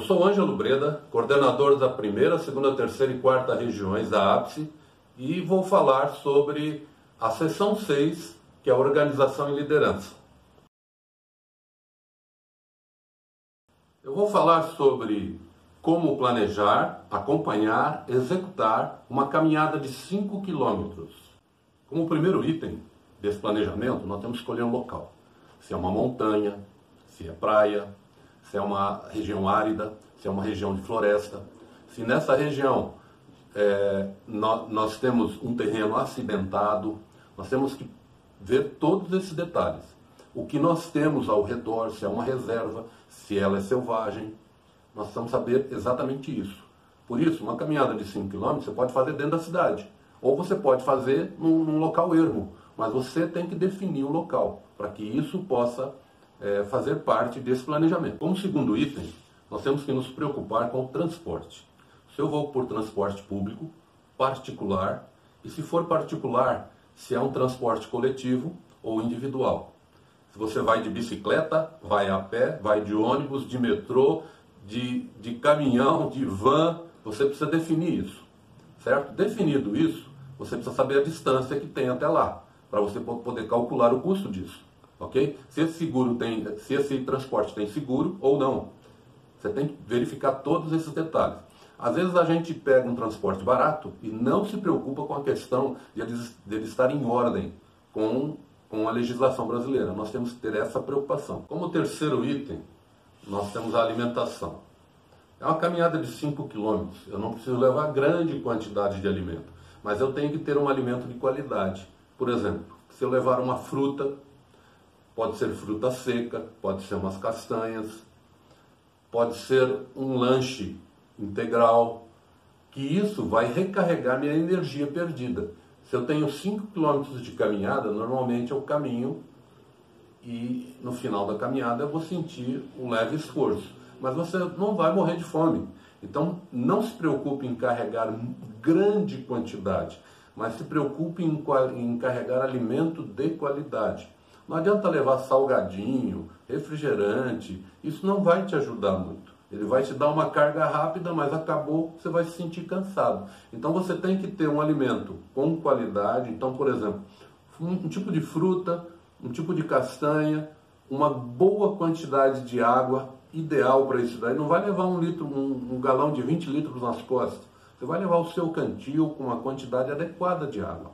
sou Ângelo Breda, coordenador da primeira, segunda, terceira e quarta regiões da APSE, e vou falar sobre a seção 6, que é a organização e liderança. Eu vou falar sobre como planejar, acompanhar, executar uma caminhada de 5 quilômetros. Como primeiro item desse planejamento, nós temos que escolher um local. Se é uma montanha, se é praia, se é uma região árida, se é uma região de floresta. Se nessa região nós temos um terreno acidentado, nós temos que ver todos esses detalhes. O que nós temos ao redor, se é uma reserva, se ela é selvagem, nós precisamos saber exatamente isso. Por isso, uma caminhada de 5 km você pode fazer dentro da cidade, ou você pode fazer num local ermo, mas você tem que definir o local, para que isso possa fazer parte desse planejamento. Como segundo item, nós temos que nos preocupar com o transporte. Se eu vou por transporte público, particular, e se for particular, se é um transporte coletivo ou individual. Se você vai de bicicleta, vai a pé, vai de ônibus, de metrô, de caminhão, de van, você precisa definir isso, certo? Definido isso, você precisa saber a distância que tem até lá, para você poder calcular o custo disso, ok? Se esse transporte tem seguro ou não. Você tem que verificar todos esses detalhes. Às vezes a gente pega um transporte barato e não se preocupa com a questão de ele estar em ordem com a legislação brasileira. Nós temos que ter essa preocupação. Como terceiro item, nós temos a alimentação. É uma caminhada de 5 km. Eu não preciso levar grande quantidade de alimento, mas eu tenho que ter um alimento de qualidade. Por exemplo, se eu levar uma fruta, pode ser fruta seca, pode ser umas castanhas, pode ser um lanche integral, que isso vai recarregar minha energia perdida. Se eu tenho 5 km de caminhada, normalmente eu caminho e no final da caminhada eu vou sentir um leve esforço, mas você não vai morrer de fome. Então não se preocupe em carregar grande quantidade, mas se preocupe em carregar alimento de qualidade. Não adianta levar salgadinho, refrigerante, isso não vai te ajudar muito. Ele vai te dar uma carga rápida, mas acabou, você vai se sentir cansado. Então você tem que ter um alimento com qualidade. Então, por exemplo, um tipo de fruta, um tipo de castanha, uma boa quantidade de água, ideal para isso daí. Não vai levar um galão de 20 litros nas costas. Você vai levar o seu cantil com uma quantidade adequada de água.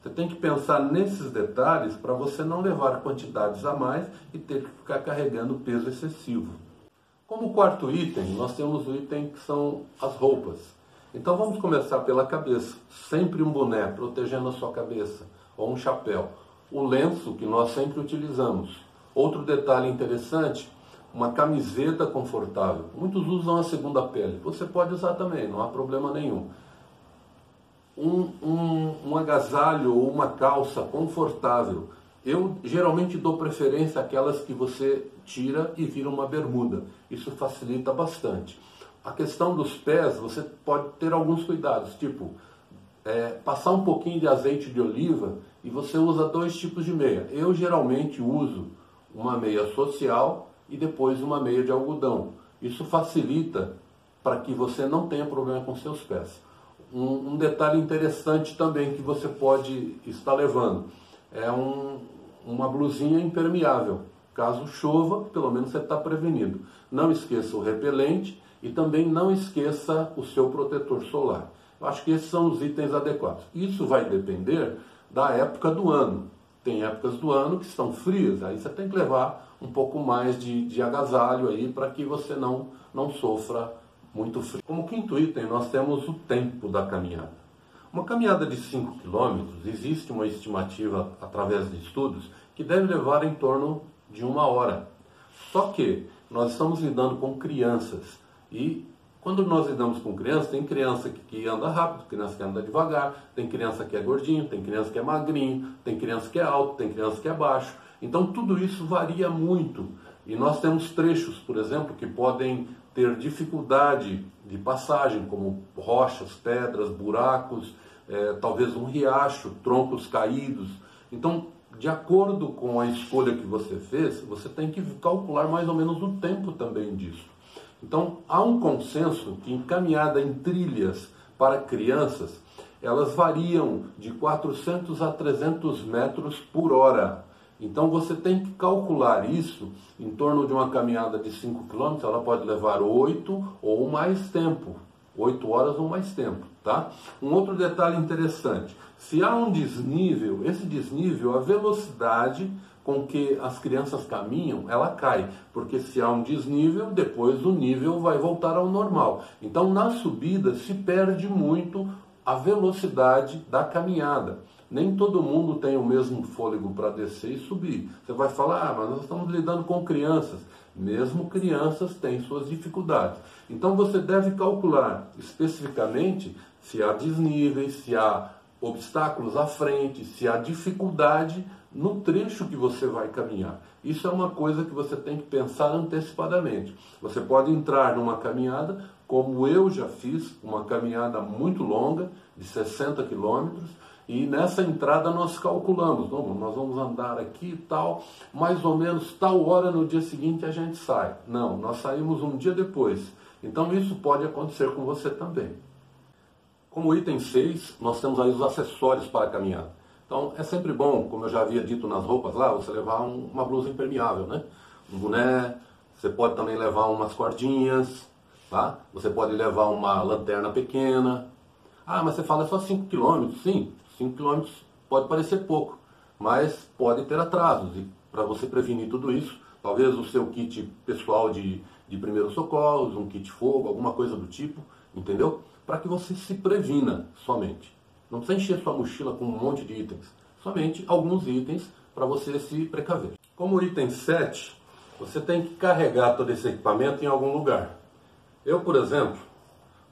Você tem que pensar nesses detalhes para você não levar quantidades a mais e ter que ficar carregando peso excessivo. Como quarto item, nós temos o item que são as roupas. Então vamos começar pela cabeça. Sempre um boné protegendo a sua cabeça, ou um chapéu. O lenço que nós sempre utilizamos. Outro detalhe interessante, uma camiseta confortável. Muitos usam a segunda pele. Você pode usar também, não há problema nenhum. Um agasalho ou uma calça confortável. Eu geralmente dou preferência àquelas que você tira e vira uma bermuda. Isso facilita bastante. A questão dos pés, você pode ter alguns cuidados, tipo passar um pouquinho de azeite de oliva e você usa 2 tipos de meia. Eu geralmente uso uma meia social e depois uma meia de algodão. Isso facilita para que você não tenha problema com seus pés. Um detalhe interessante também que você pode estar levando é uma blusinha impermeável. Caso chova, pelo menos você está prevenido. Não esqueça o repelente e também não esqueça o seu protetor solar. Eu acho que esses são os itens adequados. Isso vai depender da época do ano. Tem épocas do ano que estão frias, aí você tem que levar um pouco mais de agasalho aí para que você não sofra muito frio. Como quinto item, nós temos o tempo da caminhada. Uma caminhada de 5 km, existe uma estimativa através de estudos que deve levar em torno de 1 hora. Só que nós estamos lidando com crianças e quando nós lidamos com crianças, tem criança que anda rápido, criança que anda devagar, tem criança que é gordinho, tem criança que é magrinho, tem criança que é alto, tem criança que é baixo. Então tudo isso varia muito. E nós temos trechos, por exemplo, que podem ter dificuldade de passagem, como rochas, pedras, buracos, talvez um riacho, troncos caídos. Então, de acordo com a escolha que você fez, você tem que calcular mais ou menos o tempo também disso. Então, há um consenso que caminhada em trilhas para crianças, elas variam de 400 a 300 metros por hora. Então, você tem que calcular isso em torno de uma caminhada de 5 km, ela pode levar 8 ou mais tempo, 8 horas ou mais tempo, tá? Um outro detalhe interessante, se há um desnível, esse desnível, a velocidade com que as crianças caminham, ela cai, porque se há um desnível, depois o nível vai voltar ao normal. Então, na subida se perde muito a velocidade da caminhada. Nem todo mundo tem o mesmo fôlego para descer e subir. Você vai falar, mas nós estamos lidando com crianças. Mesmo crianças têm suas dificuldades. Então você deve calcular especificamente se há desníveis, se há obstáculos à frente, se há dificuldade no trecho que você vai caminhar. Isso é uma coisa que você tem que pensar antecipadamente. Você pode entrar numa caminhada, como eu já fiz, uma caminhada muito longa, de 60 quilômetros, e nessa entrada nós calculamos, nós vamos andar aqui e tal, mais ou menos tal hora no dia seguinte a gente sai. Não, nós saímos um dia depois. Então isso pode acontecer com você também. Como item 6, nós temos aí os acessórios para a caminhada. Então é sempre bom, como eu já havia dito nas roupas lá, você levar uma blusa impermeável, né? Um boné, você pode também levar umas cordinhas, tá? Você pode levar uma lanterna pequena. Ah, mas você fala só 5 km, sim. 5 km pode parecer pouco, mas pode ter atrasos. E para você prevenir tudo isso, talvez o seu kit pessoal de primeiros socorros, um kit fogo, alguma coisa do tipo, entendeu? Para que você se previna somente. Não precisa encher sua mochila com um monte de itens. Somente alguns itens para você se precaver. Como item 7, você tem que carregar todo esse equipamento em algum lugar. Eu, por exemplo,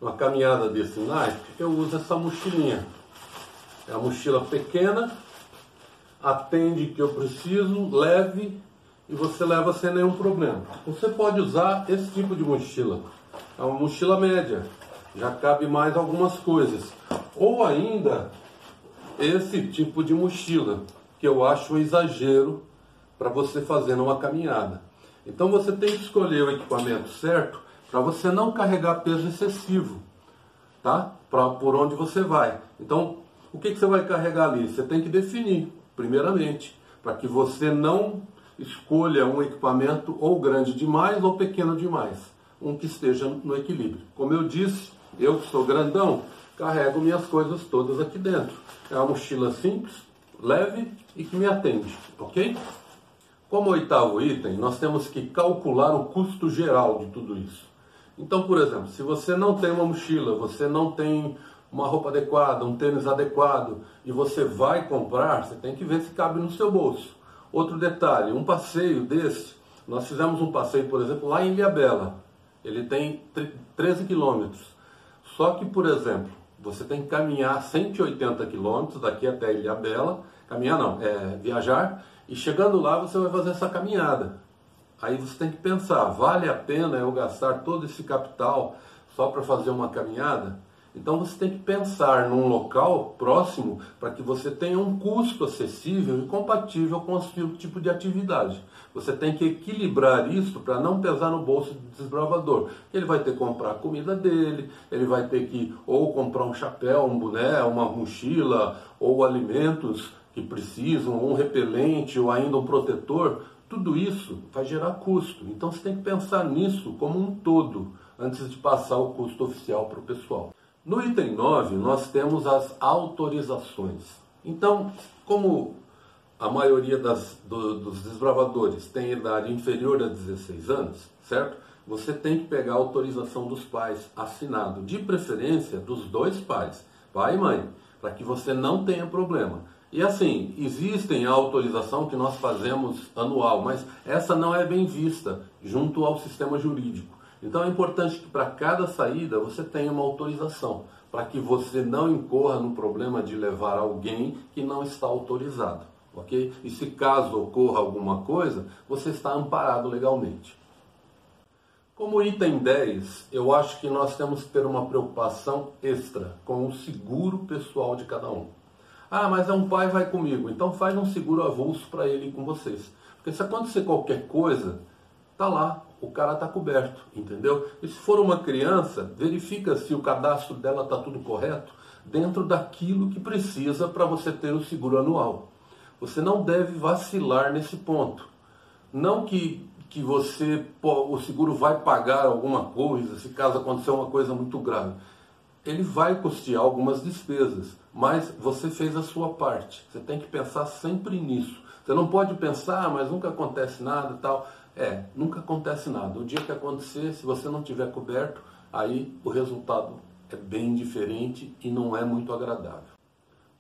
numa caminhada desse naipe, eu uso essa mochilinha. É uma mochila pequena, atende que eu preciso, leve, e você leva sem nenhum problema. Você pode usar esse tipo de mochila. É uma mochila média, já cabe mais algumas coisas. Ou ainda, esse tipo de mochila, que eu acho um exagero para você fazer numa caminhada. Então você tem que escolher o equipamento certo para você não carregar peso excessivo, tá? Por onde você vai. Então, o que você vai carregar ali? Você tem que definir, primeiramente, para que você não escolha um equipamento ou grande demais ou pequeno demais, um que esteja no equilíbrio. Como eu disse, eu que sou grandão, carrego minhas coisas todas aqui dentro. É uma mochila simples, leve e que me atende, ok? Como oitavo item, nós temos que calcular o custo geral de tudo isso. Então, por exemplo, se você não tem uma mochila, você não tem uma roupa adequada, um tênis adequado, e você vai comprar, você tem que ver se cabe no seu bolso. Outro detalhe, um passeio desse, nós fizemos um passeio, por exemplo, lá em Ilhabela. Ele tem 13 quilômetros. Só que, por exemplo, você tem que caminhar 180 quilômetros daqui até Ilhabela, viajar, e chegando lá você vai fazer essa caminhada. Aí você tem que pensar, vale a pena eu gastar todo esse capital só para fazer uma caminhada? Então você tem que pensar num local próximo para que você tenha um custo acessível e compatível com o seu tipo de atividade. Você tem que equilibrar isso para não pesar no bolso do desbravador. Ele vai ter que comprar a comida dele, ele vai ter que ou comprar um chapéu, um boné, uma mochila, ou alimentos que precisam, um repelente ou ainda um protetor. Tudo isso vai gerar custo. Então você tem que pensar nisso como um todo, antes de passar o custo oficial para o pessoal. No item 9, nós temos as autorizações. Então, como a maioria dos desbravadores tem idade inferior a 16 anos, certo? Você tem que pegar a autorização dos pais assinado, de preferência dos dois pais, pai e mãe, para que você não tenha problema. E assim, existem a autorização que nós fazemos anual, mas essa não é bem vista junto ao sistema jurídico. Então é importante que para cada saída você tenha uma autorização, para que você não incorra no problema de levar alguém que não está autorizado, ok? E se caso ocorra alguma coisa, você está amparado legalmente. Como item 10, eu acho que nós temos que ter uma preocupação extra com o seguro pessoal de cada um. Ah, mas é um pai vai comigo, então faz um seguro avulso para ele ir com vocês. Porque se acontecer qualquer coisa, tá lá o cara está coberto, entendeu? E se for uma criança, verifica se o cadastro dela está tudo correto, dentro daquilo que precisa para você ter o seguro anual. Você não deve vacilar nesse ponto. Não que o seguro vai pagar alguma coisa, se caso acontecer uma coisa muito grave. Ele vai custear algumas despesas, mas você fez a sua parte. Você tem que pensar sempre nisso. Você não pode pensar, mas nunca acontece nada e tal. Nunca acontece nada. O dia que acontecer, se você não tiver coberto, aí o resultado é bem diferente e não é muito agradável.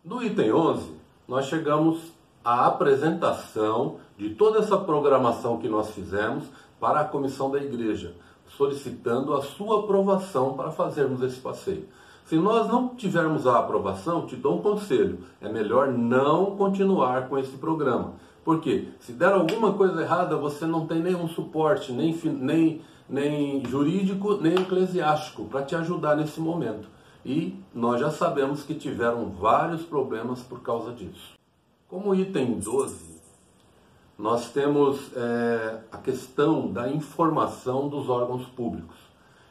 No item 11, nós chegamos à apresentação de toda essa programação que nós fizemos para a comissão da igreja, solicitando a sua aprovação para fazermos esse passeio. Se nós não tivermos a aprovação, te dou um conselho, é melhor não continuar com esse programa. Por quê? Se der alguma coisa errada, você não tem nenhum suporte, nem jurídico, nem eclesiástico, para te ajudar nesse momento. E nós já sabemos que tiveram vários problemas por causa disso. Como item 12, nós temos a questão da informação dos órgãos públicos.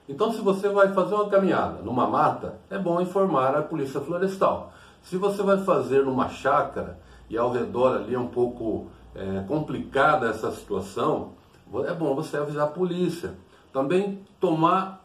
Então, se você vai fazer uma caminhada numa mata, é bom informar a Polícia Florestal. Se você vai fazer numa chácara e ao redor ali é um pouco complicada essa situação, é bom você avisar a polícia. Também tomar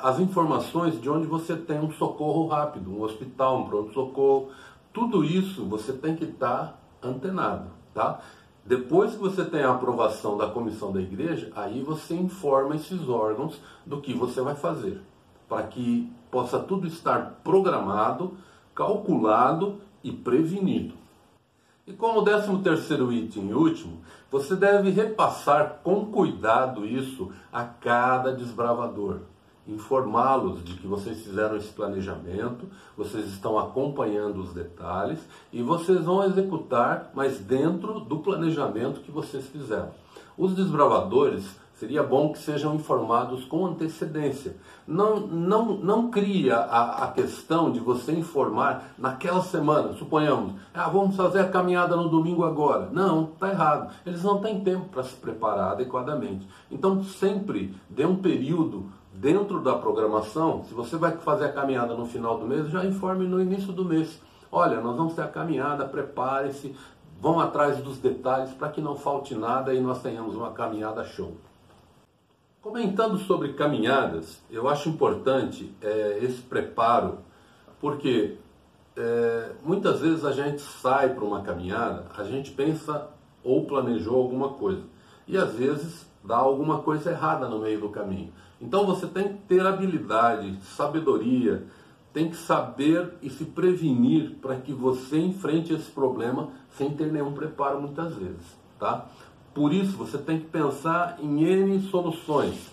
as informações de onde você tem um socorro rápido, um hospital, um pronto-socorro. Tudo isso você tem que estar antenado, tá? Depois que você tem a aprovação da comissão da igreja, aí você informa esses órgãos do que você vai fazer, para que possa tudo estar programado, calculado e prevenido. E como 13º item e último, você deve repassar com cuidado isso a cada desbravador. Informá-los de que vocês fizeram esse planejamento, vocês estão acompanhando os detalhes e vocês vão executar, mas dentro do planejamento que vocês fizeram. Os desbravadores, seria bom que sejam informados com antecedência. Não cria a questão de você informar naquela semana, suponhamos, vamos fazer a caminhada no domingo agora. Não, está errado. Eles não têm tempo para se preparar adequadamente. Então sempre dê um período dentro da programação. Se você vai fazer a caminhada no final do mês, já informe no início do mês. Olha, nós vamos ter a caminhada, prepare-se, vão atrás dos detalhes para que não falte nada e nós tenhamos uma caminhada show. Comentando sobre caminhadas, eu acho importante esse preparo, porque muitas vezes a gente sai para uma caminhada, a gente pensa ou planejou alguma coisa, e às vezes dá alguma coisa errada no meio do caminho. Então você tem que ter habilidade, sabedoria, tem que saber e se prevenir para que você enfrente esse problema sem ter nenhum preparo muitas vezes, tá? Por isso você tem que pensar em N soluções.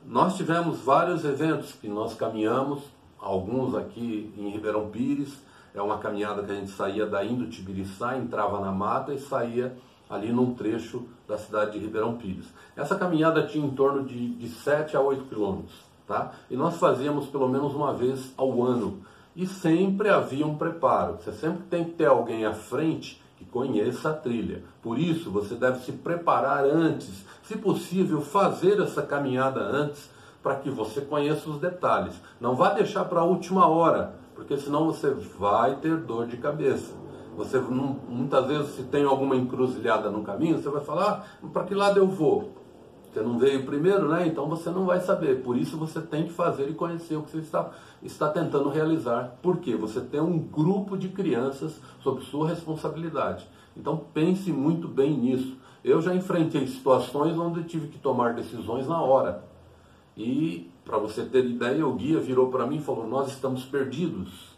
Nós tivemos vários eventos que nós caminhamos, alguns aqui em Ribeirão Pires, é uma caminhada que a gente saía daí do Tibiriçá, entrava na mata e saía ali num trecho da cidade de Ribeirão Pires. Essa caminhada tinha em torno de 7 a 8 quilômetros, tá? E nós fazíamos pelo menos uma vez ao ano. E sempre havia um preparo. Você sempre tem que ter alguém à frente que conheça a trilha. Por isso, você deve se preparar antes. Se possível, fazer essa caminhada antes para que você conheça os detalhes. Não vá deixar para a última hora, porque senão você vai ter dor de cabeça. Você muitas vezes, se tem alguma encruzilhada no caminho, você vai falar, para que lado eu vou? Você não veio primeiro, né? Então você não vai saber. Por isso você tem que fazer e conhecer o que você está tentando realizar. Por quê? Você tem um grupo de crianças sob sua responsabilidade. Então pense muito bem nisso. Eu já enfrentei situações onde eu tive que tomar decisões na hora. E, para você ter ideia, o guia virou para mim e falou, nós estamos perdidos.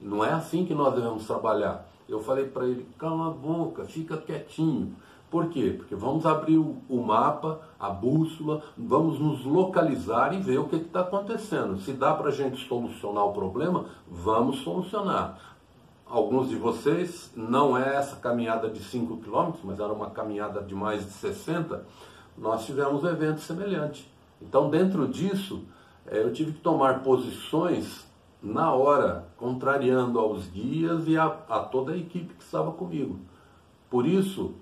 Não é assim que nós devemos trabalhar. Eu falei para ele, cala a boca, fica quietinho. Por quê? Porque vamos abrir o mapa, a bússola, vamos nos localizar e ver o que está acontecendo. Se dá para a gente solucionar o problema, vamos solucionar. Alguns de vocês, não é essa caminhada de 5 km, mas era uma caminhada de mais de 60, nós tivemos um evento semelhante. Então, dentro disso, eu tive que tomar posições na hora, contrariando aos guias e a toda a equipe que estava comigo. Por isso,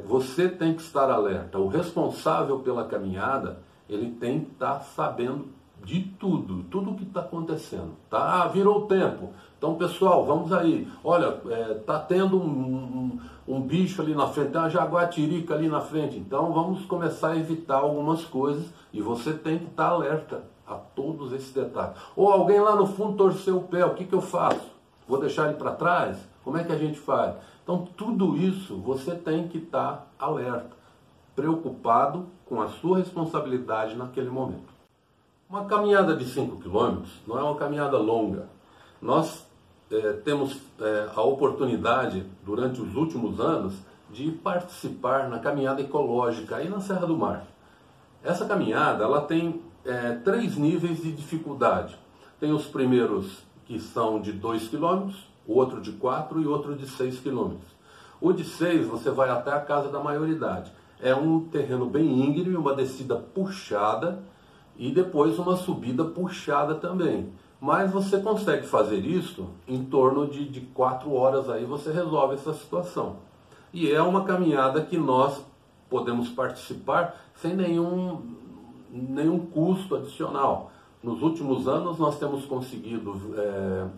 você tem que estar alerta. O responsável pela caminhada, ele tem que estar sabendo de tudo que está acontecendo. Tá? Ah, virou o tempo. Então, pessoal, vamos aí. Olha, está tendo um bicho ali na frente, tem uma jaguatirica ali na frente. Então, vamos começar a evitar algumas coisas e você tem que estar alerta a todos esses detalhes. Ou alguém lá no fundo torceu o pé, o que eu faço? Vou deixar ele para trás? Como é que a gente faz? Então, tudo isso você tem que estar alerta, preocupado com a sua responsabilidade naquele momento. Uma caminhada de 5 km não é uma caminhada longa. Nós temos a oportunidade, durante os últimos anos, de participar na caminhada ecológica aí na Serra do Mar. Essa caminhada ela tem 3 níveis de dificuldade. Tem os primeiros que são de 2 km, o outro de 4 e outro de 6 km. O de 6 você vai até a casa da maioridade. É um terreno bem íngreme, uma descida puxada e depois uma subida puxada também. Mas você consegue fazer isso em torno de 4 horas, aí você resolve essa situação. E é uma caminhada que nós podemos participar sem nenhum custo adicional. Nos últimos anos nós temos conseguido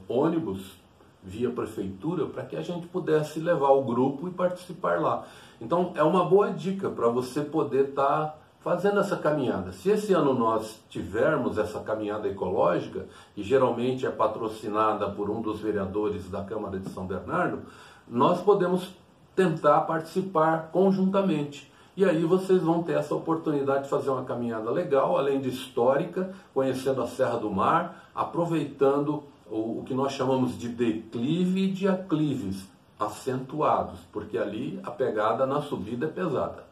ônibus via prefeitura para que a gente pudesse levar o grupo e participar lá. Então é uma boa dica para você poder estar fazendo essa caminhada. Se esse ano nós tivermos essa caminhada ecológica, e geralmente é patrocinada por um dos vereadores da Câmara de São Bernardo, nós podemos tentar participar conjuntamente. E aí vocês vão ter essa oportunidade de fazer uma caminhada legal, além de histórica, conhecendo a Serra do Mar, aproveitando o que nós chamamos de declive e de aclives acentuados, porque ali a pegada na subida é pesada.